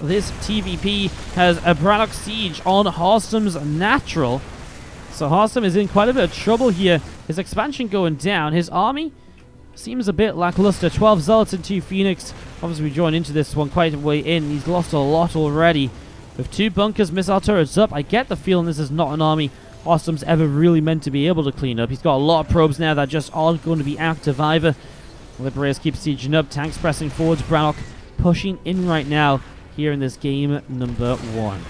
this TVP has a BratOK siege on Harstem's natural. So Harstem is in quite a bit of trouble here. His expansion going down. His army seems a bit lackluster. 12 Zealots and 2 Phoenix. Obviously, we join into this one quite a way in. He's lost a lot already. With 2 bunkers, missile turrets up, I get the feeling this is not an army Harstem's ever really meant to be able to clean up. He's got a lot of probes now that just aren't going to be active either. Liberators keep sieging up. Tanks pressing forwards. BratOK pushing in right now here in this game number 1.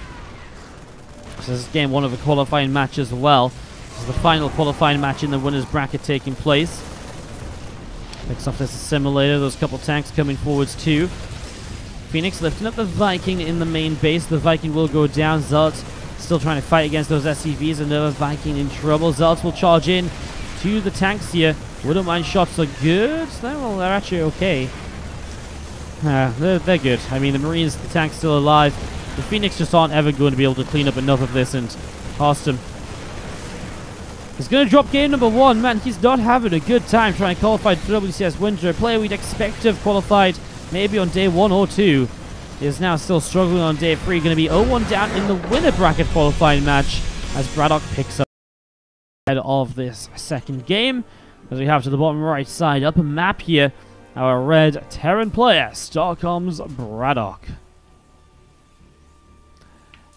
So this is game 1 of the qualifying match as well. This is the final qualifying match in the winners bracket taking place. Picks off this assimilator. Those couple tanks coming forwards too. Phoenix lifting up the Viking in the main base. The Viking will go down. Zealots still trying to fight against those SCVs. Another Viking in trouble. Zealots will charge in to the tanks here. Wouldn't mind shots are good. Well, they're actually okay. They're good. I mean, the Marines, the tank's still alive. The Phoenix just aren't ever going to be able to clean up enough of this, and Harstem is going to drop game number 1. Man, he's not having a good time trying to qualify for WCS Winter. A player we'd expect to have qualified maybe on day 1 or 2 is now still struggling on day 3. Going to be 0-1 down in the winner bracket qualifying match as BratOK picks up ahead of this second game. As we have to the bottom right side, upper map here, our red Terran player, Starcom's BratOK.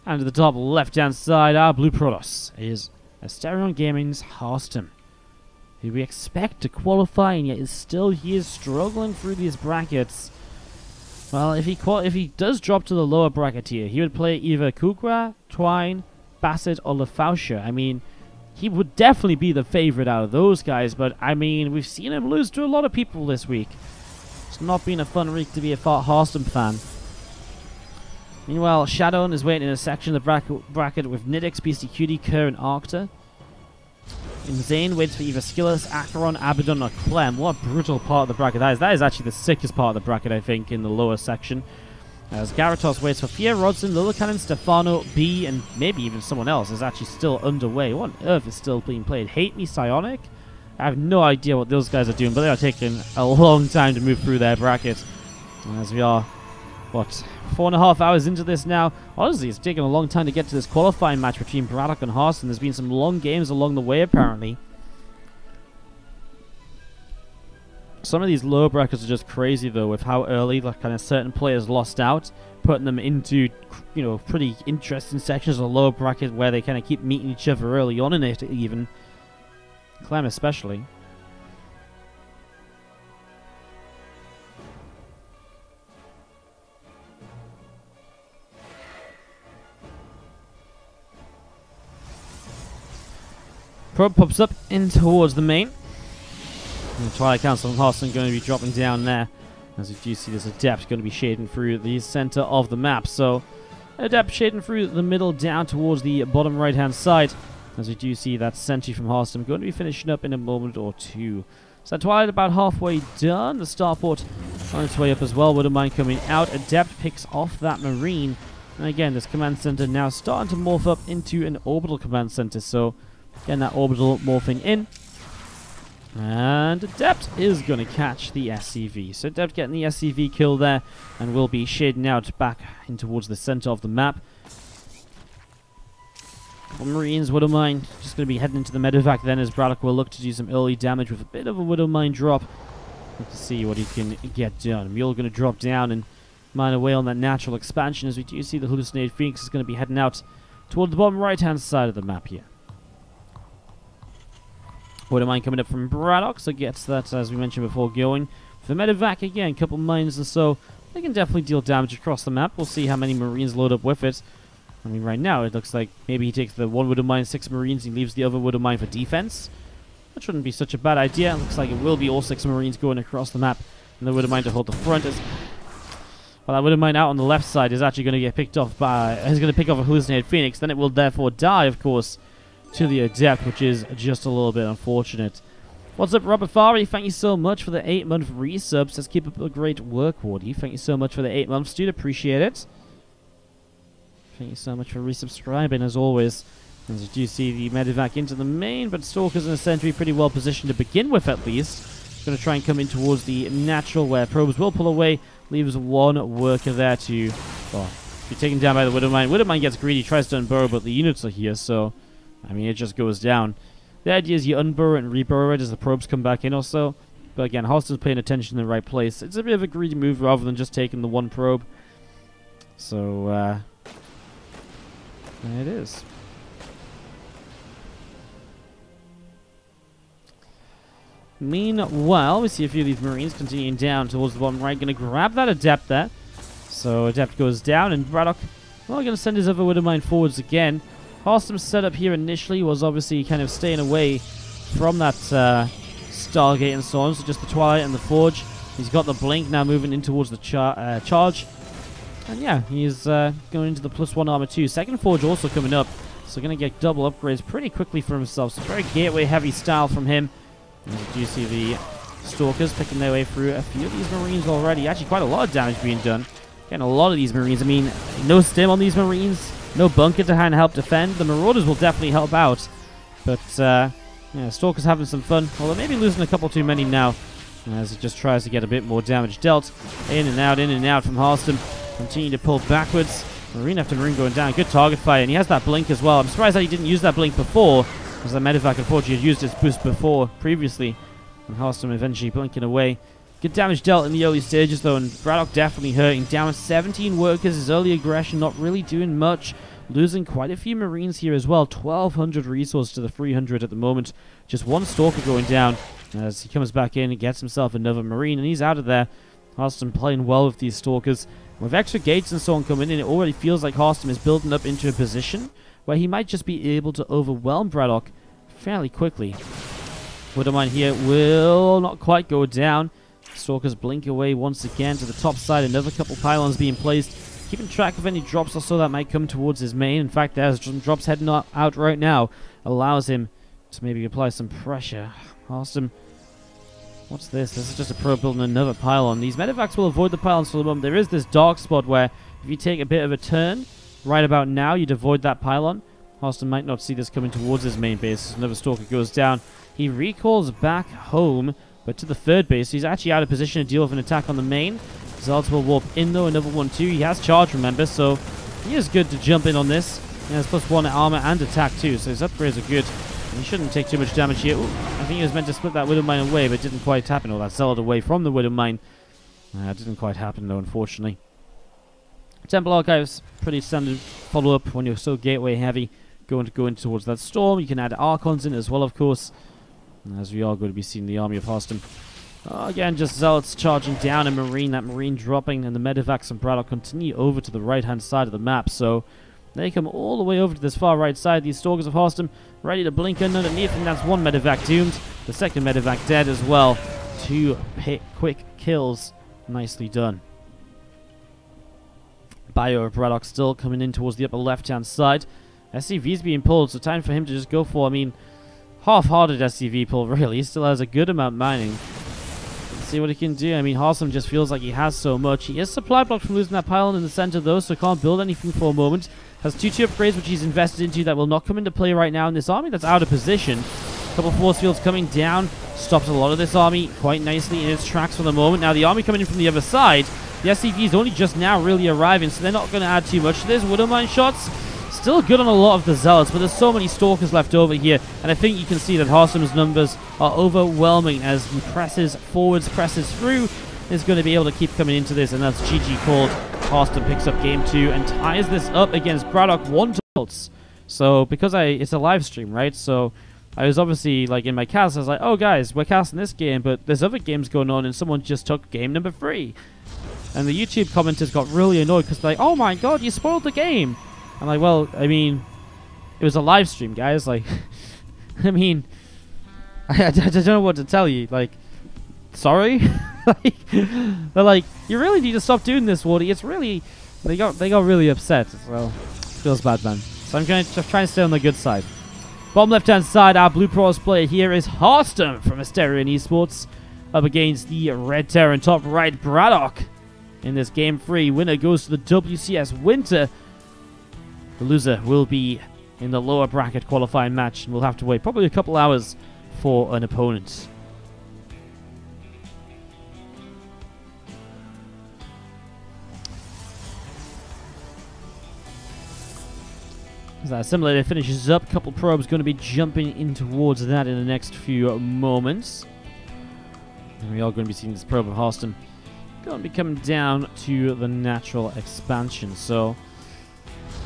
And to the top left-hand side, our blue Protoss is Asterion Gaming's Harstem, who we expect to qualify, and yet is still struggling through these brackets. Well, if he does drop to the lower bracket here, he would play either Kukra, Twine, Bassett, or Lefaucha. I mean, he would definitely be the favorite out of those guys, but I mean, we've seen him lose to a lot of people this week. It's not been a fun week to be a Harstem fan. Meanwhile, Shadowin is waiting in a section of the bracket with Nidix, Beastie Cutie, Kerr, and Arcta. Zane waits for either Skillus, Acheron, Abaddon, or Clem. What a brutal part of the bracket that is. That is actually the sickest part of the bracket, I think, in the lower section. As Gyarados waits for Fear, Rodson, Lilicannon, Stefano, B, and maybe even someone else is actually still underway. What on earth is still being played? Hate Me, Psionic? I have no idea what those guys are doing, but they are taking a long time to move through their bracket. And as we are, what, 4.5 hours into this now. Honestly, it's taken a long time to get to this qualifying match between BratOK and Harstem. There's been some long games along the way, apparently. Some of these lower brackets are just crazy, though, with how early like kind of certain players lost out, putting them into, you know, pretty interesting sections of the lower bracket where they kind of keep meeting each other early on in it, even. Clem especially. Probe pops up in towards the main. And the Twilight Council and Harstem going to be dropping down there. As you do see, there's Adept going to be shading through the center of the map. So, Adept shading through the middle down towards the bottom right-hand side. As you do see that Sentry from Harstem going to be finishing up in a moment or two. So, Twilight about halfway done. The Starport on its way up as well. Wouldn't mind coming out. Adept picks off that Marine. And again, this command center now starting to morph up into an orbital command center. So, getting that orbital morphing in. And Adept is going to catch the SCV. So Adept getting the SCV kill there, and will be shading out back in towards the center of the map. Marines, Widowmine, just going to be heading into the medevac then, as BratOK will look to do some early damage with a bit of a Widowmine drop. Let's see what he can get done. Mule going to drop down and mine away on that natural expansion, as we do see the hallucinated Phoenix is going to be heading out toward the bottom right-hand side of the map here. Widowmine coming up from BratOK, so gets that, as we mentioned before, going. For the medevac, again, a couple mines or so, they can definitely deal damage across the map. We'll see how many Marines load up with it. I mean, right now, it looks like maybe he takes the one Widowmine, 6 Marines, and leaves the other Widowmine for defense. That shouldn't be such a bad idea. It looks like it will be all 6 Marines going across the map, and the Widowmine to hold the front. Well, that Widowmine out on the left side is actually going to get picked off by... is going to pick off a hallucinated Phoenix. Then it will therefore die, of course, to the Adept, which is just a little bit unfortunate. What's up, Robert Fari? Thank you so much for the 8-month resub. Says keep up the great work, Wardy. Thank you so much for the 8 months, dude. Appreciate it. Thank you so much for resubscribing, as always. As you do see the medevac into the main, but Stalkers and a Sentry pretty well positioned to begin with, at least. Going to try and come in towards the natural, where probes will pull away. Leaves one worker there to Oh, be taken down by the Widowmine. Widowmine gets greedy, tries to unburrow, but the units are here, so I mean, it just goes down. The idea is you unburrow it and reburrow it as the probes come back in also. But again, Harstem's paying attention in the right place. It's a bit of a greedy move rather than just taking the one probe. So, there it is. Meanwhile, we see a few of these Marines continuing down towards the bottom right. Going to grab that Adept there. So, Adept goes down, and BratOK, well, going to send his other Widowmine forwards again. Harstem's setup here initially was obviously kind of staying away from that Stargate and so on. So, just the Twilight and the Forge. He's got the Blink now moving in towards the charge. And yeah, he's going into the +1 armor too. Second Forge also coming up. So, going to get double upgrades pretty quickly for himself. So, very gateway heavy style from him. And you do see the Stalkers picking their way through a few of these Marines already. Actually, quite a lot of damage being done. Getting a lot of these Marines. I mean, no stim on these Marines. No bunker to help defend. The Marauders will definitely help out. But, yeah, Stalker's having some fun. Although maybe losing a couple too many now. As he just tries to get a bit more damage dealt. In and out from Harstem. Continue to pull backwards. Marine after Marine going down. Good target fire. And he has that blink as well. I'm surprised that he didn't use that blink before. As the Medivac unfortunately had used his boost before, previously. And Harstem eventually blinking away. Good damage dealt in the early stages though, and BratOK definitely hurting. Down 17 workers, his early aggression not really doing much. Losing quite a few Marines here as well. 1,200 resource to the 300 at the moment. Just one Stalker going down as he comes back in and gets himself another Marine, and he's out of there. Harstem playing well with these Stalkers. With extra gates and so on coming in, it already feels like Harstem is building up into a position where he might just be able to overwhelm BratOK fairly quickly. Widowmine here will not quite go down. Stalkers blink away once again to the top side. Another couple pylons being placed. Keeping track of any drops or so that might come towards his main. In fact, there's some drops heading out right now. Allows him to maybe apply some pressure. Harstem, what's this? This is just a probe building another pylon. These Medivacs will avoid the pylons for the moment. There is this dark spot where if you take a bit of a turn, right about now, you'd avoid that pylon. Harstem might not see this coming towards his main base. Another Stalker goes down. He recalls back home, but to the third base. He's actually out of position to deal with an attack on the main. Zealots will warp in though, another one too. He has charge, remember, so he is good to jump in on this. He has +1 armor and attack too, so his upgrades are good. And he shouldn't take too much damage here. Ooh, I think he was meant to split that Widowmine away, but it didn't quite happen. Or that Zealot away from the Widowmine. It didn't quite happen though, unfortunately. Temple Archives, pretty standard follow-up when you're so gateway heavy. Going towards that storm. You can add Archons in as well, of course. As we are going to be seeing the army of Harstem. Again, just Zealots charging down a Marine. That Marine dropping, and the Medivacs and BratOK continue over to the right-hand side of the map. So they come all the way over to this far right side. These Stalkers of Harstem ready to blink in underneath, and that's one Medivac doomed. The second Medivac dead as well. 2 quick kills. Nicely done. Bio of BratOK still coming in towards the upper left-hand side. SCV's being pulled, so time for him to just go for, I mean, half-hearted SCV pull, really. He still has a good amount mining. Let's see what he can do. I mean, Harstem just feels like he has so much. He is supply blocked from losing that pylon in the center, though, so can't build anything for a moment. Has 2 upgrades, which he's invested into, that will not come into play right now in this army that's out of position. A couple force fields coming down. Stops a lot of this army quite nicely in its tracks for the moment. Now, the army coming in from the other side. The SCV is only just now really arriving, so they're not going to add too much to this. Widowmine shots. Still good on a lot of the Zealots, but there's so many Stalkers left over here, and I think you can see that Harstem's numbers are overwhelming as he presses forwards, presses through, is going to be able to keep coming into this, and that's GG called. Harstem picks up game 2 and ties this up against BratOK 1-0. So, because it's a live stream, right, so I was obviously, like, in my cast, I was like, oh guys, we're casting this game, but there's other games going on, and someone just took game number 3. And the YouTube commenters got really annoyed, because they're like, oh my god, you spoiled the game! I'm like, well, I mean, it was a live stream, guys. Like, I mean, I don't know what to tell you. Like, sorry? Like, they're like, you really need to stop doing this, Wardy. It's really, they got really upset. Well, feels bad, man. So I'm going to try and stay on the good side. Bottom left-hand side, our Blue Pros player here is Harstem from Asterion Esports. Up against the Red Terran top right, BratOK. In this game 3, winner goes to the WCS Winter. The loser will be in the lower bracket qualifying match, and we'll have to wait probably a couple hours for an opponent. As that assimilator finishes up, a couple probes going to be jumping in towards that in the next few moments. And we are going to be seeing this probe of Harstem going to be coming down to the natural expansion. So,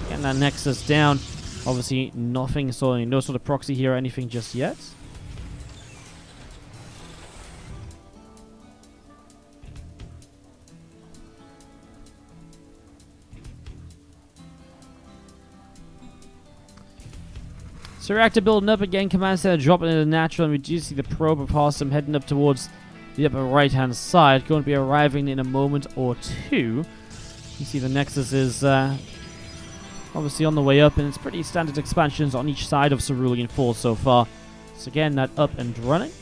getting that Nexus down. Obviously, nothing, so no sort of proxy here or anything just yet. So reactor building up again, command center dropping into the natural, and we do see the probe of Harstem heading up towards the upper right hand side, going to be arriving in a moment or two. You see the Nexus is obviously on the way up, and it's pretty standard expansions on each side of Cerulean Falls so far. So again, that up and running.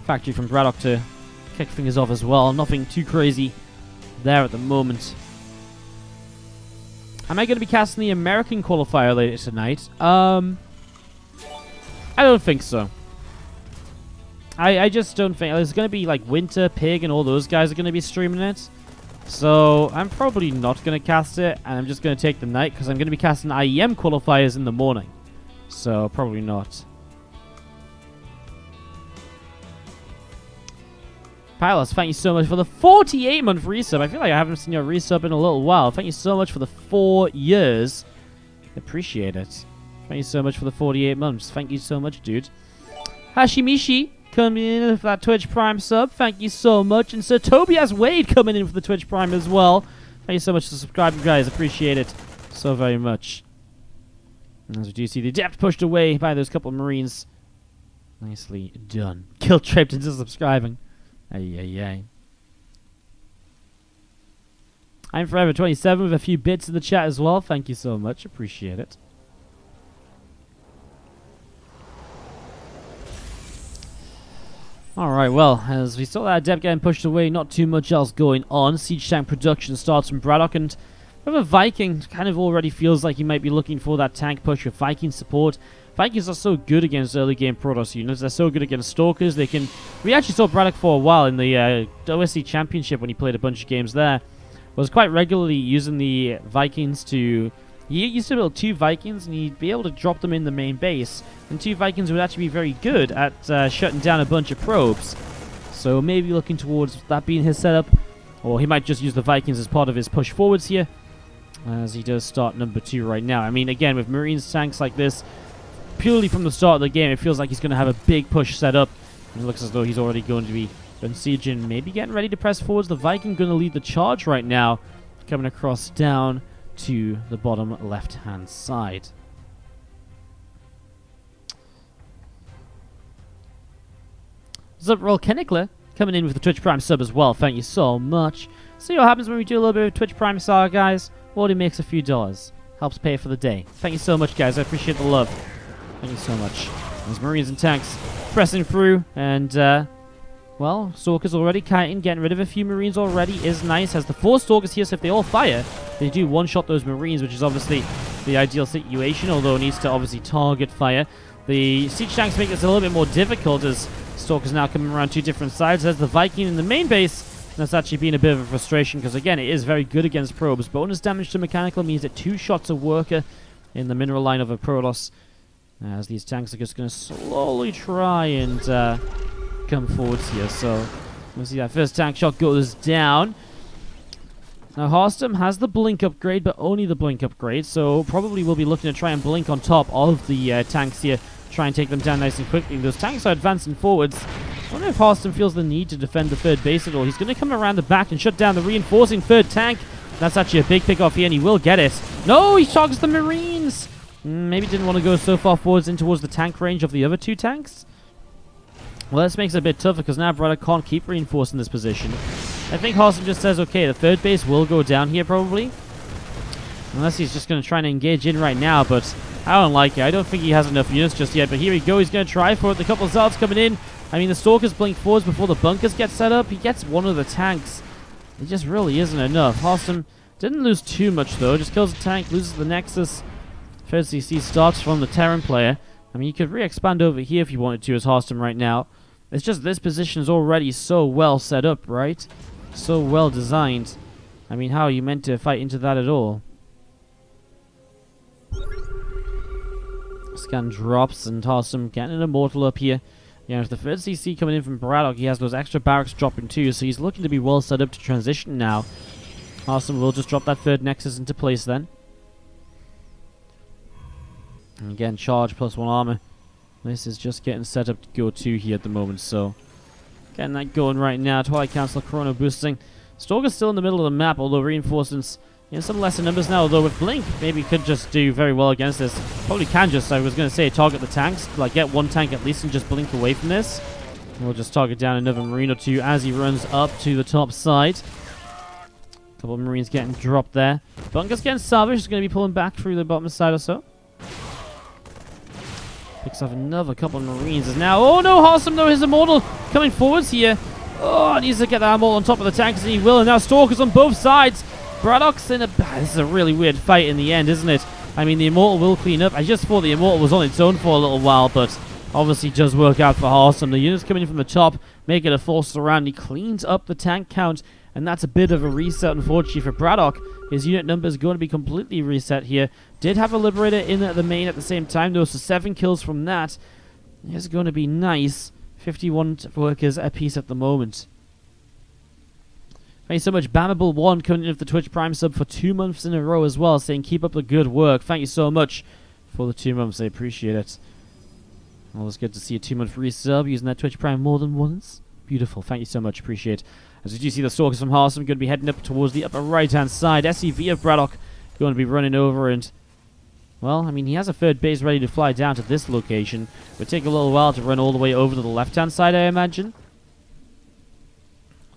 Factory from BratOK to kick things off as well. Nothing too crazy there at the moment. Am I going to be casting the American qualifier later tonight? I don't think so. I just don't think. There's going to be like Winter, Pig, and all those guys are going to be streaming it. So I'm probably not going to cast it, and I'm just going to take the night because I'm going to be casting IEM qualifiers in the morning. So probably not. Pilos, thank you so much for the 48-month resub. I feel like I haven't seen your resub in a little while. Thank you so much for the 4 years. Appreciate it. Thank you so much for the 48 months. Thank you so much, dude. Hashimishi coming in with that Twitch Prime sub. Thank you so much. And Sir Tobias Wade coming in for the Twitch Prime as well. Thank you so much for subscribing, guys. Appreciate it so very much. And as we do see the depth pushed away by those couple of Marines. Nicely done. Guilt tripped into subscribing. Ay, ay, ay. I'm Forever27 with a few bits in the chat as well. Thank you so much. Appreciate it. Alright, well, as we saw that Adept getting pushed away, not too much else going on. Siege tank production starts from BratOK, and with a Viking, kind of already feels like he might be looking for that tank push with Viking support. Vikings are so good against early game Protoss units. They're so good against Stalkers. They can. We actually saw BratOK for a while in the OSC Championship when he played a bunch of games there. Was quite regularly using the Vikings to. He used to build 2 Vikings, and he'd be able to drop them in the main base. And 2 Vikings would actually be very good at shutting down a bunch of probes. So maybe looking towards that being his setup. Or he might just use the Vikings as part of his push forwards here. As he does start number 2 right now. I mean, again, with Marines tanks like this, purely from the start of the game, it feels like he's going to have a big push set up. And it looks as though he's already going to be besieging, maybe getting ready to press forwards. The Viking going to lead the charge right now. Coming across down to the bottom left-hand side. Zubrol Kennickler coming in with the Twitch Prime sub as well. Thank you so much. See what happens when we do a little bit of Twitch Prime saga, guys. Wardy makes a few dollars. Helps pay for the day. Thank you so much, guys. I appreciate the love. Thank you so much. There's Marines and tanks pressing through, and well, Stalkers already kiting, getting rid of a few Marines already is nice. Has the 4 Stalkers here, so if they all fire, they do one-shot those Marines, which is obviously the ideal situation, although it needs to obviously target fire. The siege tanks make this a little bit more difficult as Stalkers now coming around 2 different sides. There's the Viking in the main base. That's actually been a bit of a frustration because, again, it is very good against probes. Bonus damage to mechanical means that 2 shots a worker in the mineral line of a Protoss, as these tanks are just going to slowly try and come forwards here. So we'll see that first tank shot goes down. Now Harstem has the blink upgrade, but only the blink upgrade, so probably we'll be looking to try and blink on top of the tanks here, try and take them down nice and quickly. Those tanks are advancing forwards. I wonder if Harstem feels the need to defend the 3rd base at all. He's going to come around the back and shut down the reinforcing 3rd tank. That's actually a big pick-off here, and he will get it. No, he targets the Marines! Maybe didn't want to go so far forwards in towards the tank range of the other 2 tanks. Well, this makes it a bit tougher because now BratOK can't keep reinforcing this position. I think Harstem just says, okay, the 3rd base will go down here probably. Unless he's just going to try and engage in right now, but I don't like it. I don't think he has enough units just yet, but here we go. He's going to try for it. The couple of Zards coming in. I mean, the Stalkers blink forwards before the bunkers get set up. He gets one of the tanks. It just really isn't enough. Harstem didn't lose too much, though. Just kills the tank, loses the Nexus. First CC starts from the Terran player. I mean, you could re-expand over here if you wanted to as Harstem right now. It's just this position is already so well set up, right? So well designed. I mean, how are you meant to fight into that at all? Scan drops and Harstem getting an immortal up here. Yeah, with the third CC coming in from BratOK, he has those extra barracks dropping too, so he's looking to be well set up to transition now. Harstem will just drop that third Nexus into place then. And again, charge plus 1 armor. This is just getting set up to go 2 here at the moment, so getting that going right now. Twilight Council chrono boosting. Stalker's still in the middle of the map, although reinforcements in some lesser numbers now, although with Blink, maybe could just do very well against this. Probably can just, I was going to say, target the tanks, like get 1 tank at least and just blink away from this. And we'll just target down another Marine or 2 as he runs up to the top side. A couple of Marines getting dropped there. Bunker's getting salvaged, he's going to be pulling back through the bottom side or so. Picks up another couple of Marines. Is now, oh no, Harstem though, his immortal coming forwards here. Oh, needs to get that immortal on top of the tanks, and he will. And now Stalkers on both sides. BratOK's in a... This is a really weird fight in the end, isn't it? I mean, the immortal will clean up. I just thought the immortal was on its own for a little while, but obviously does work out for Harstem. The units coming in from the top, make it a force around. He cleans up the tank count, and that's a bit of a reset, unfortunately, for BratOK. His unit number is going to be completely reset here. Did have a Liberator in at the main at the same time, though, so 7 kills from that is going to be nice. 51 workers apiece at the moment. Thank you so much, Bammable1, coming in with the Twitch Prime sub for 2 months in a row as well, saying keep up the good work. Thank you so much for the 2 months. I appreciate it. Always good to see a 2-month resub using that Twitch Prime more than once. Beautiful. Thank you so much. Appreciate it. As we do see the Stalkers from Harstem going to be heading up towards the upper right-hand side. SCV of BratOK going to be running over and... Well, I mean, he has a third base ready to fly down to this location. It would take a little while to run all the way over to the left-hand side, I imagine.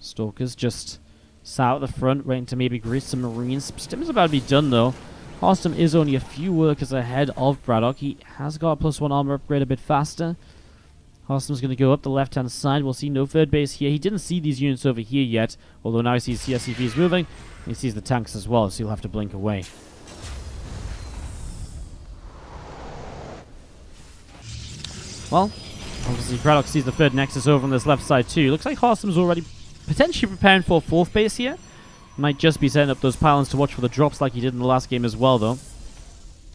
Stalkers just sat out the front, waiting to maybe grease some Marines. Stim's about to be done, though. Harstem is only a few workers ahead of BratOK. He has got a +1 armor upgrade a bit faster. Harstem's going to go up the left-hand side. We'll see no third base here. He didn't see these units over here yet, although now he sees CSCVs moving. He sees the tanks as well, so he'll have to blink away. Well, obviously BratOK sees the third Nexus over on this left side too. Looks like Harstem's already potentially preparing for a 4th base here. Might just be setting up those pylons to watch for the drops like he did in the last game as well, though.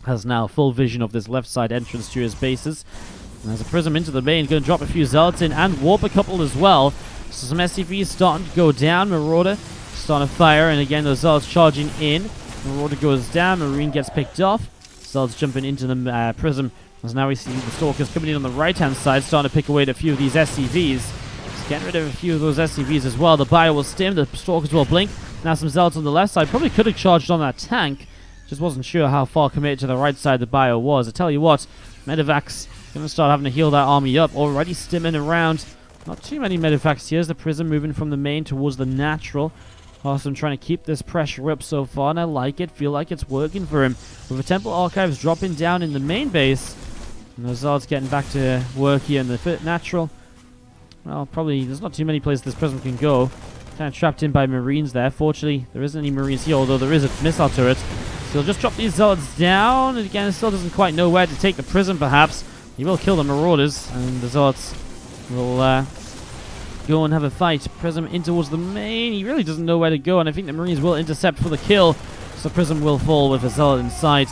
Has now full vision of this left side entrance to his bases. And there's a Prism into the main, going to drop a few Zealots in and warp a couple as well. So some SCVs starting to go down. Marauder starting to fire, and again those Zealots charging in. Marauder goes down, Marine gets picked off. Zealots jumping into the Prism. As now we see the Stalkers coming in on the right-hand side, starting to pick away at a few of these SCVs. Just getting rid of a few of those SCVs as well. The Bio will stim, the Stalkers will blink. Now some Zealots on the left side. Probably could have charged on that tank. Just wasn't sure how far committed to the right side the Bio was. I tell you what, Medevac's going to start having to heal that army up. Already stimming around. Not too many Medevac's here. The Prism moving from the main towards the natural. Harstem trying to keep this pressure up so far, and I like it. Feel like it's working for him. With the Temple Archives dropping down in the main base, and the Zards getting back to work here in the natural. Well, probably there's not too many places this Prism can go. Kind of trapped in by Marines there. Fortunately, there isn't any Marines here, although there is a missile turret. So he'll just drop these Zealots down, and again, it still doesn't quite know where to take the Prism, perhaps. He will kill the Marauders, and the Zealots will go and have a fight. Prism in towards the main. He really doesn't know where to go, and I think the Marines will intercept for the kill. So Prism will fall with a Zealot inside.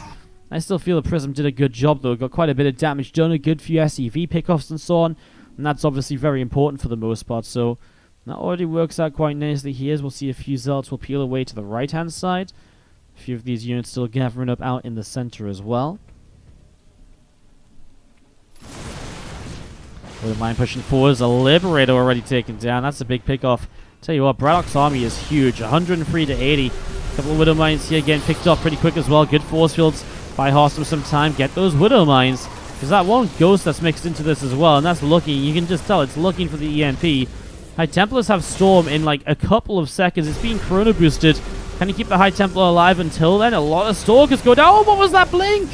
I still feel the Prism did a good job, though. Got quite a bit of damage done, a good few SCV pickoffs and so on. And that's obviously very important for the most part, so that already works out quite nicely here. We'll see a few Zealots will peel away to the right-hand side. A few of these units still gathering up out in the center as well. With the line pushing forwards, a Liberator already taken down. That's a big pickoff. Tell you what, BratOK's army is huge. 103 to 80. A couple of Widow Mines here getting picked off pretty quick as well. Good force fields by Harstem some time. Get those Widow Mines. There's that one Ghost that's mixed into this as well, and that's looking. You can just tell it's looking for the EMP. High Templars have Storm in like a couple of seconds. It's being Chrono boosted. Can you keep the High Templar alive until then? A lot of Stalkers go down. Oh, what was that blink?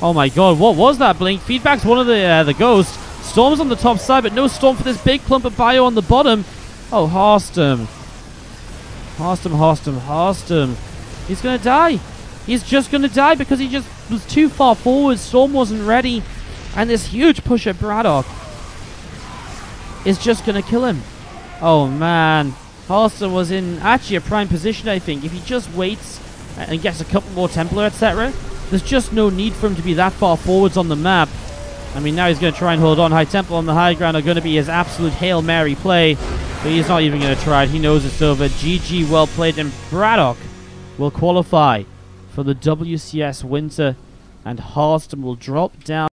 Oh my god, what was that blink? Feedback's one of the Ghosts. Storm's on the top side, but no Storm for this big clump of Bio on the bottom. Oh, Harstem. Harstem. He's going to die. He's just going to die because he just was too far forward. Storm wasn't ready. And this huge push at BratOK is just going to kill him. Oh, man. Harstem was in actually a prime position, I think. If he just waits and gets a couple more Templar, etc., there's just no need for him to be that far forwards on the map. I mean, now he's going to try and hold on. High Templar on the high ground are going to be his absolute Hail Mary play, but he's not even going to try it. He knows it's over. GG, well played, and BratOK will qualify for the WCS Winter, and Harstem will drop down.